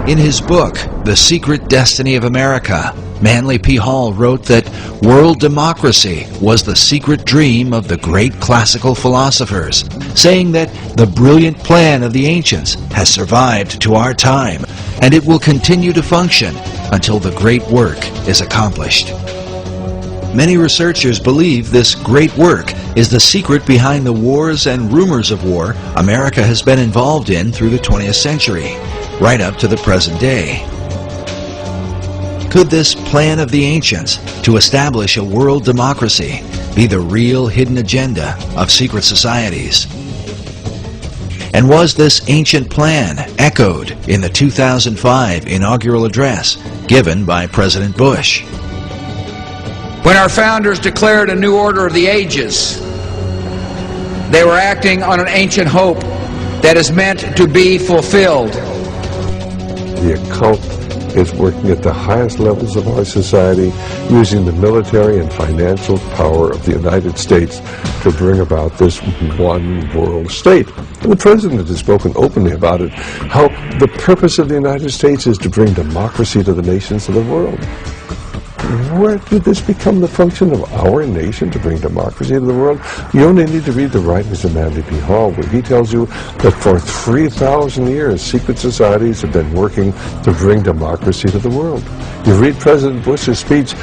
In his book, The Secret Destiny of America, Manly P. Hall wrote that world democracy was the secret dream of the great classical philosophers, saying that the brilliant plan of the ancients has survived to our time, and it will continue to function until the great work is accomplished. Many researchers believe this great work is the secret behind the wars and rumors of war America has been involved in through the 20th century, right up to the present day. Could this plan of the ancients to establish a world democracy be the real hidden agenda of secret societies? And was this ancient plan echoed in the 2005 inaugural address given by President Bush? When our founders declared a new order of the ages, they were acting on an ancient hope that is meant to be fulfilled. The occult is working at the highest levels of our society, using the military and financial power of the United States to bring about this one world state. And the President has spoken openly about it, how the purpose of the United States is to bring democracy to the nations of the world. Where did this become the function of our nation, to bring democracy to the world? You only need to read the writings of Manly P. Hall, where he tells you that for 3,000 years, secret societies have been working to bring democracy to the world. You read President Bush's speech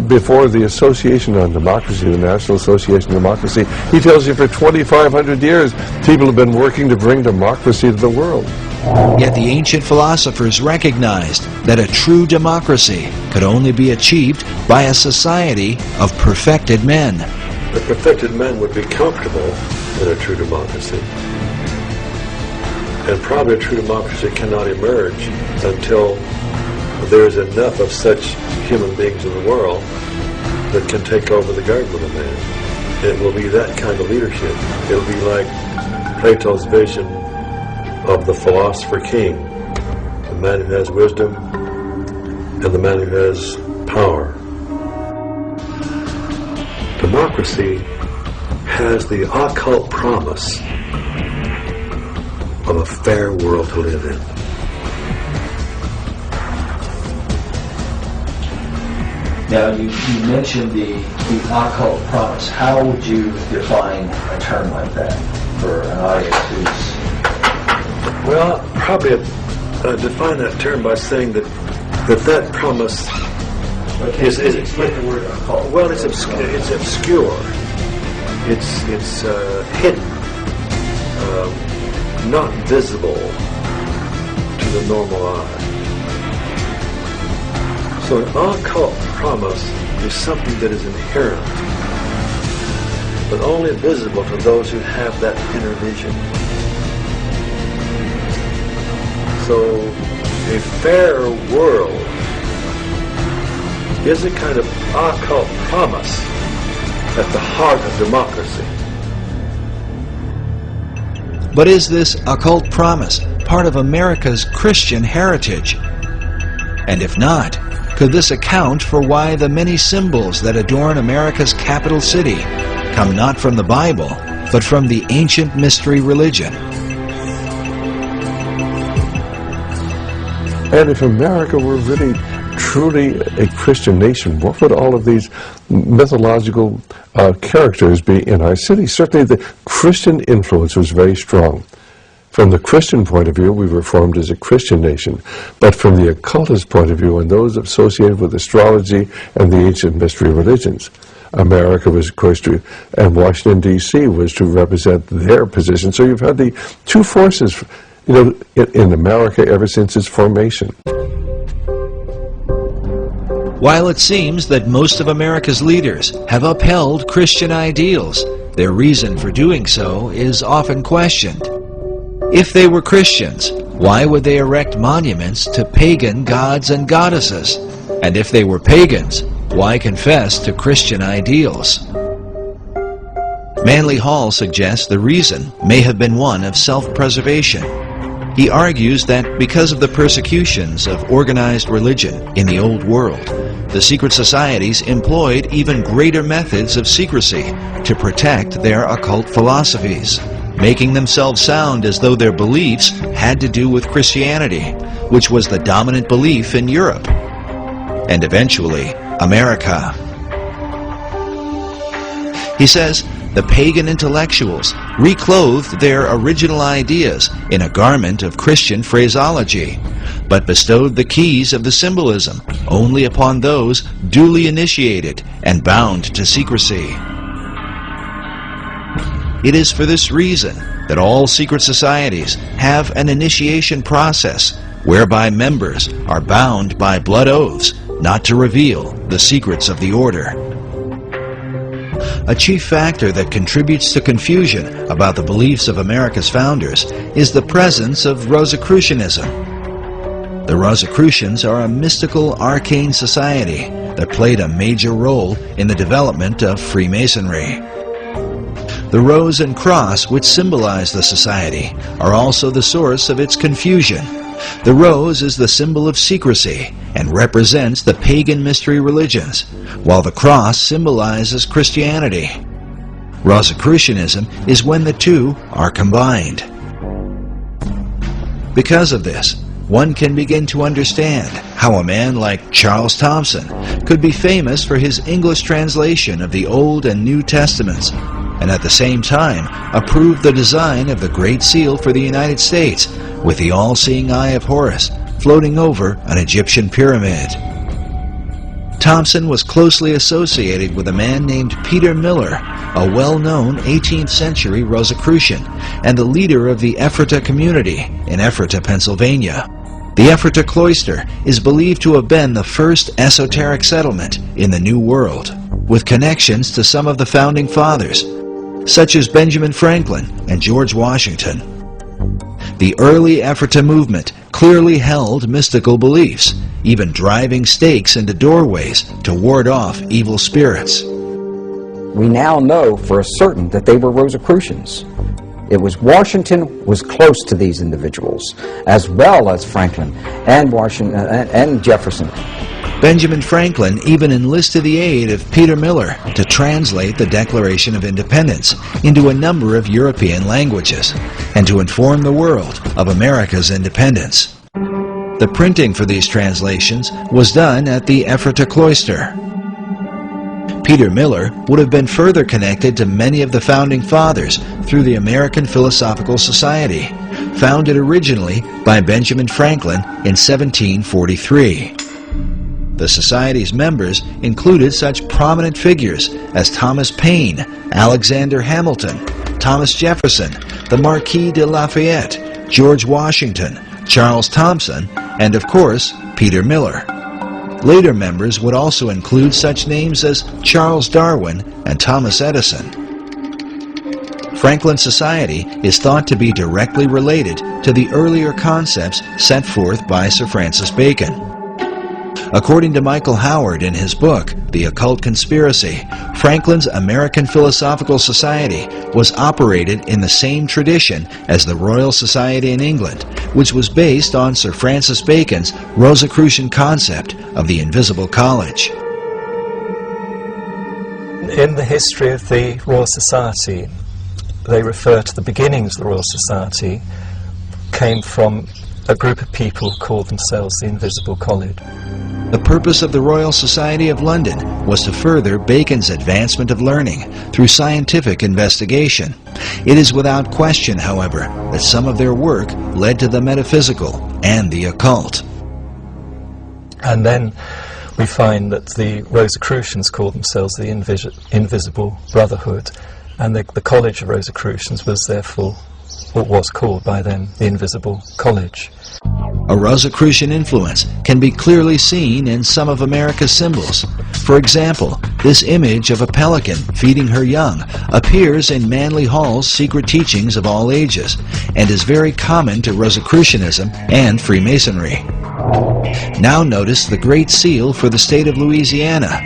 before the Association on Democracy, the National Association of Democracy. He tells you for 2,500 years, people have been working to bring democracy to the world. Yet the ancient philosophers recognized that a true democracy could only be achieved by a society of perfected men. The perfected men would be comfortable in a true democracy. And probably a true democracy cannot emerge until there's enough of such human beings in the world that can take over the government of man. And it will be that kind of leadership. It will be like Plato's vision of the philosopher king, the man who has wisdom and the man who has power. Democracy has the occult promise of a fair world to live in. Now, you mentioned the occult promise. How would you define a term like that for an audience who's... Well, probably define that term by saying that promise is explain the word occult. Well, it's obscure. It's hidden, not visible to the normal eye. So an occult promise is something that is inherent, but only visible to those who have that inner vision. So a fair world is a kind of occult promise at the heart of democracy. But is this occult promise part of America's Christian heritage? And if not, could this account for why the many symbols that adorn America's capital city come not from the Bible, but from the ancient mystery religion? And if America were really, truly a Christian nation, what would all of these mythological characters be in our city? Certainly the Christian influence was very strong. From the Christian point of view, we were formed as a Christian nation. But from the occultist point of view, and those associated with astrology and the ancient mystery religions, America was, of course, and Washington, D.C. was to represent their position. So you've had the two forces, in America ever since its formation. While it seems that most of America's leaders have upheld Christian ideals, their reason for doing so is often questioned. If they were Christians, why would they erect monuments to pagan gods and goddesses? And if they were pagans, why confess to Christian ideals? Manly Hall suggests the reason may have been one of self-preservation. He argues that because of the persecutions of organized religion in the Old World, the secret societies employed even greater methods of secrecy to protect their occult philosophies, making themselves sound as though their beliefs had to do with Christianity, which was the dominant belief in Europe, and eventually America. He says the pagan intellectuals reclothed their original ideas in a garment of Christian phraseology, but bestowed the keys of the symbolism only upon those duly initiated and bound to secrecy. It is for this reason that all secret societies have an initiation process whereby members are bound by blood oaths not to reveal the secrets of the order. A chief factor that contributes to confusion about the beliefs of America's founders is the presence of Rosicrucianism. The Rosicrucians are a mystical, arcane society that played a major role in the development of Freemasonry. The rose and cross, which symbolize the society, are also the source of its confusion. The rose is the symbol of secrecy and represents the pagan mystery religions, while the cross symbolizes Christianity. Rosicrucianism is when the two are combined. Because of this, one can begin to understand how a man like Charles Thomson could be famous for his English translation of the Old and New Testaments, and at the same time approved the design of the Great Seal for the United States with the all-seeing eye of Horus floating over an Egyptian pyramid. Thomson was closely associated with a man named Peter Miller, a well-known 18th century Rosicrucian and the leader of the Ephrata community in Ephrata, Pennsylvania. The Ephrata cloister is believed to have been the first esoteric settlement in the New World, with connections to some of the founding fathers, such as Benjamin Franklin and George Washington. The early Ephrata movement clearly held mystical beliefs, even driving stakes into doorways to ward off evil spirits. We now know for certain that they were Rosicrucians. It was Washington was close to these individuals, as well as Franklin and Washington and Jefferson. Benjamin Franklin even enlisted the aid of Peter Miller to translate the Declaration of Independence into a number of European languages and to inform the world of America's independence. The printing for these translations was done at the Ephrata cloister. Peter Miller would have been further connected to many of the founding fathers through the American Philosophical Society, founded originally by Benjamin Franklin in 1743. The Society's members included such prominent figures as Thomas Paine, Alexander Hamilton, Thomas Jefferson, the Marquis de Lafayette, George Washington, Charles Thomson, and of course, Peter Miller. Later members would also include such names as Charles Darwin and Thomas Edison. Franklin Society is thought to be directly related to the earlier concepts set forth by Sir Francis Bacon. According to Michael Howard in his book, The Occult Conspiracy, Franklin's American Philosophical Society was operated in the same tradition as the Royal Society in England, which was based on Sir Francis Bacon's Rosicrucian concept of the Invisible College. In the history of the Royal Society, they refer to the beginnings of the Royal Society came from a group of people who called themselves the Invisible College. The purpose of the Royal Society of London was to further Bacon's advancement of learning through scientific investigation. It is without question, however, that some of their work led to the metaphysical and the occult. And then we find that the Rosicrucians called themselves the Invisible Brotherhood, and the College of Rosicrucians was therefore what was called by them the Invisible College. A Rosicrucian influence can be clearly seen in some of America's symbols. For example, this image of a pelican feeding her young appears in Manly Hall's Secret Teachings of All Ages and is very common to Rosicrucianism and Freemasonry. Now notice the Great Seal for the state of Louisiana.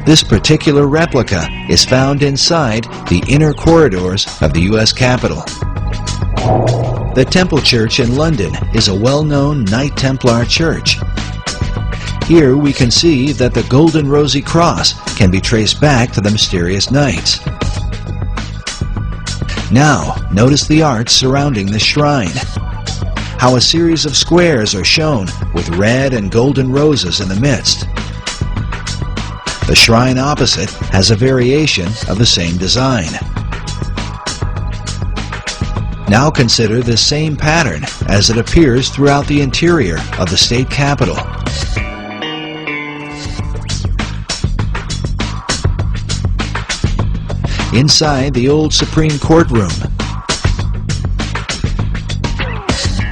This particular replica is found inside the inner corridors of the U.S. Capitol. The Temple Church in London is a well-known Knight Templar church. Here we can see that the Golden Rosy Cross can be traced back to the mysterious knights. Now, notice the art surrounding the shrine. how a series of squares are shown with red and golden roses in the midst. The shrine opposite has a variation of the same design. Now consider this same pattern as it appears throughout the interior of the state capitol. Inside the old Supreme Court room,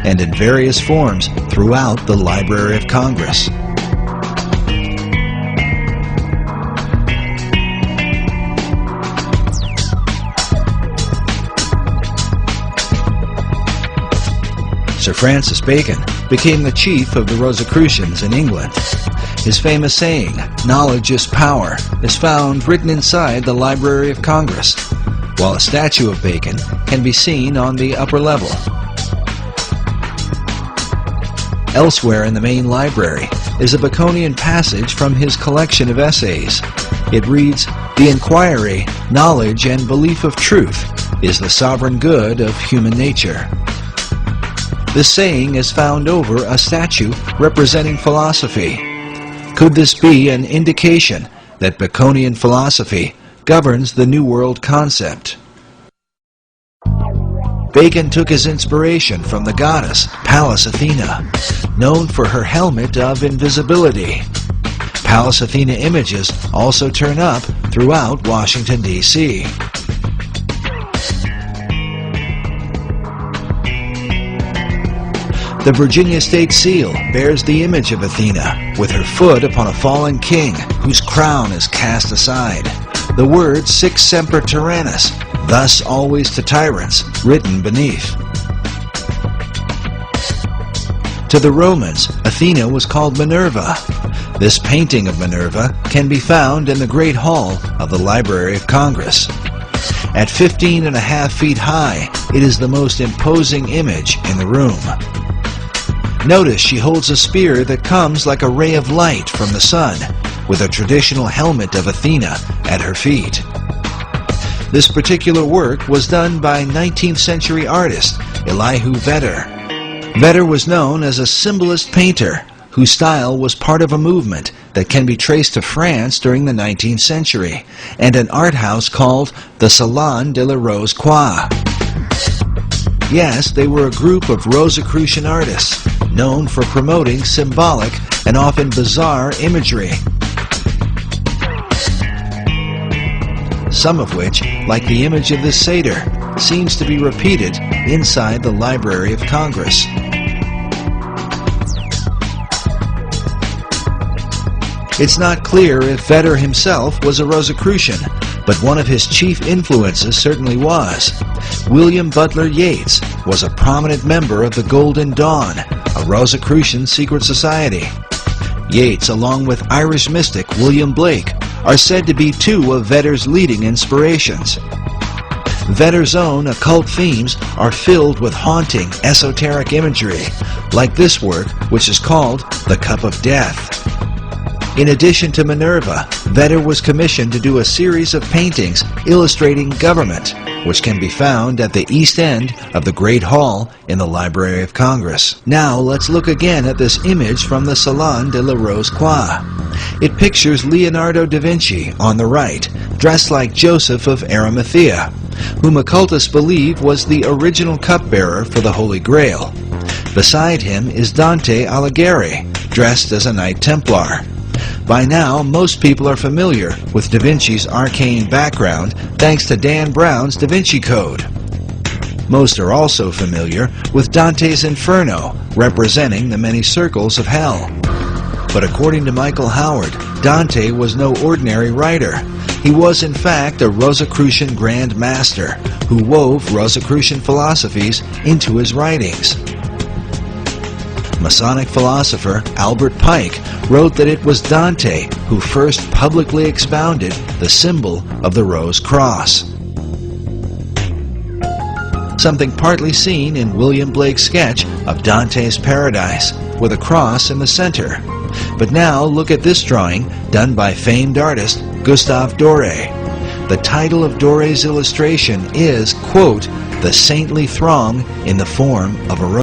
and in various forms throughout the Library of Congress. Sir Francis Bacon became the chief of the Rosicrucians in England. His famous saying, "Knowledge is power," is found written inside the Library of Congress, while a statue of Bacon can be seen on the upper level. Elsewhere in the main library is a Baconian passage from his collection of essays. It reads, "The inquiry, knowledge, and belief of truth is the sovereign good of human nature." This saying is found over a statue representing philosophy. Could this be an indication that Baconian philosophy governs the New World concept? Bacon took his inspiration from the goddess Pallas Athena, known for her helmet of invisibility. Pallas Athena images also turn up throughout Washington, D.C. The Virginia State Seal bears the image of Athena with her foot upon a fallen king whose crown is cast aside. The word Sic Semper Tyrannis, thus always to tyrants, written beneath. To the Romans, Athena was called Minerva. This painting of Minerva can be found in the Great Hall of the Library of Congress. At 15.5 feet high, it is the most imposing image in the room. Notice she holds a spear that comes like a ray of light from the sun, with a traditional helmet of Athena at her feet. This particular work was done by 19th century artist Elihu Vedder. Vedder was known as a symbolist painter whose style was part of a movement that can be traced to France during the 19th century and an art house called the Salon de la Rose Croix. Yes, they were a group of Rosicrucian artists known for promoting symbolic and often bizarre imagery, some of which, like the image of this satyr, seems to be repeated inside the Library of Congress. It's not clear if Vedder himself was a Rosicrucian, but one of his chief influences certainly was. William Butler Yeats was a prominent member of the Golden Dawn, a Rosicrucian secret society. Yeats, along with Irish mystic William Blake, are said to be two of Vedder's leading inspirations. Vedder's own occult themes are filled with haunting, esoteric imagery, like this work, which is called The Cup of Death. In addition to Minerva, Vedder was commissioned to do a series of paintings illustrating government, which can be found at the east end of the Great Hall in the Library of Congress. Now let's look again at this image from the Salon de la Rose Croix. It pictures Leonardo da Vinci on the right, dressed like Joseph of Arimathea, whom occultists believe was the original cupbearer for the Holy Grail. Beside him is Dante Alighieri, dressed as a Knight Templar. By now, most people are familiar with Da Vinci's arcane background thanks to Dan Brown's Da Vinci Code. Most are also familiar with Dante's Inferno, representing the many circles of hell. But according to Michael Howard, Dante was no ordinary writer. He was in fact a Rosicrucian Grand Master who wove Rosicrucian philosophies into his writings. Masonic philosopher Albert Pike wrote that it was Dante who first publicly expounded the symbol of the Rose Cross. Something partly seen in William Blake's sketch of Dante's Paradise, with a cross in the center. But now look at this drawing done by famed artist Gustave Doré. The title of Doré's illustration is, quote, "The saintly throng in the form of a rose."